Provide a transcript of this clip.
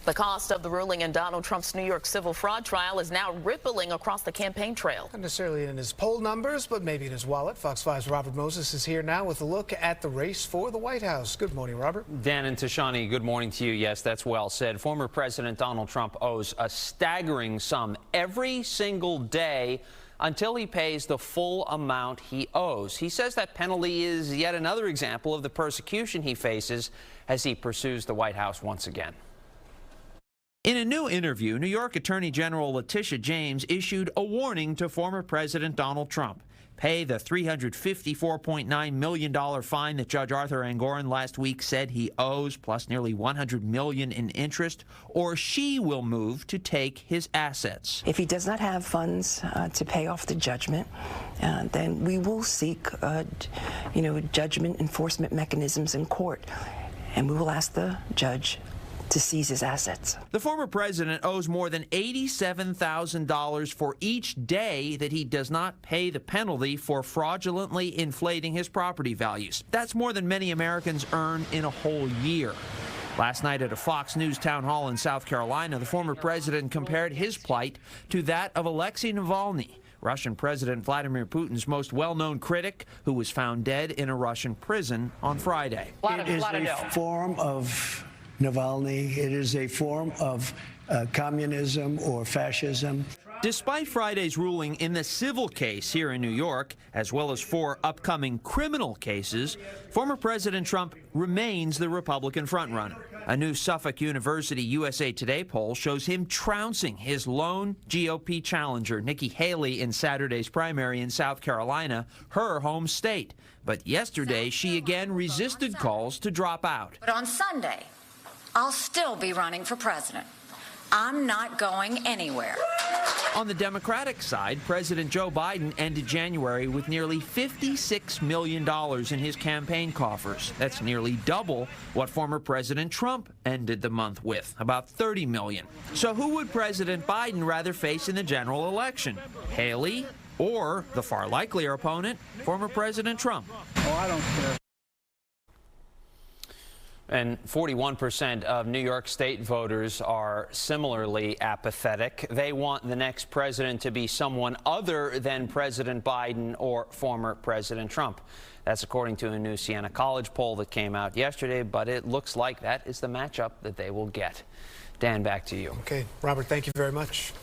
The cost of the ruling in Donald Trump's New York civil fraud trial is now rippling across the campaign trail. Not necessarily in his poll numbers, but maybe in his wallet. Fox 5's Robert Moses is here now with a look at the race for the White House. Good morning, Robert. Dan and Tashani, good morning to you. Yes, that's well said. Former President Donald Trump owes a staggering sum every single day until he pays the full amount he owes. He says that penalty is yet another example of the persecution he faces as he pursues the White House once again. In a new interview, New York Attorney General Letitia James issued a warning to former President Donald Trump. Pay the $354.9 million fine that Judge Arthur Engoron last week said he owes, plus nearly $100 million in interest, or she will move to take his assets. If he does not have funds to pay off the judgment, then we will seek, judgment enforcement mechanisms in court, and we will ask the judge to seize his assets. The former president owes more than $87,000 for each day that he does not pay the penalty for fraudulently inflating his property values. That's more than many Americans earn in a whole year. Last night at a Fox News town hall in South Carolina, the former president compared his plight to that of Alexei Navalny, Russian President Vladimir Putin's most well-known critic, who was found dead in a Russian prison on Friday. It is a form of Navalny. It is a form of communism or fascism. Despite Friday's ruling in the civil case here in New York, as well as 4 upcoming criminal cases, former President Trump remains the Republican frontrunner. A new Suffolk University USA Today poll shows him trouncing his lone GOP challenger, Nikki Haley, in Saturday's primary in South Carolina, her home state. But yesterday, she again resisted calls to drop out. But on Sunday, I'll still be running for president. I'm not going anywhere. On the Democratic side, President Joe Biden ended January with nearly $56 million in his campaign coffers. That's nearly double what former President Trump ended the month with, about $30 million. So who would President Biden rather face in the general election? Haley or the far likelier opponent, former President Trump? Oh, I don't care. And 41% of New York State voters are similarly apathetic. They want the next president to be someone other than President Biden or former President Trump. That's according to a new Siena College poll that came out yesterday, but it looks like that is the matchup that they will get. Dan, back to you. Okay, Robert, thank you very much.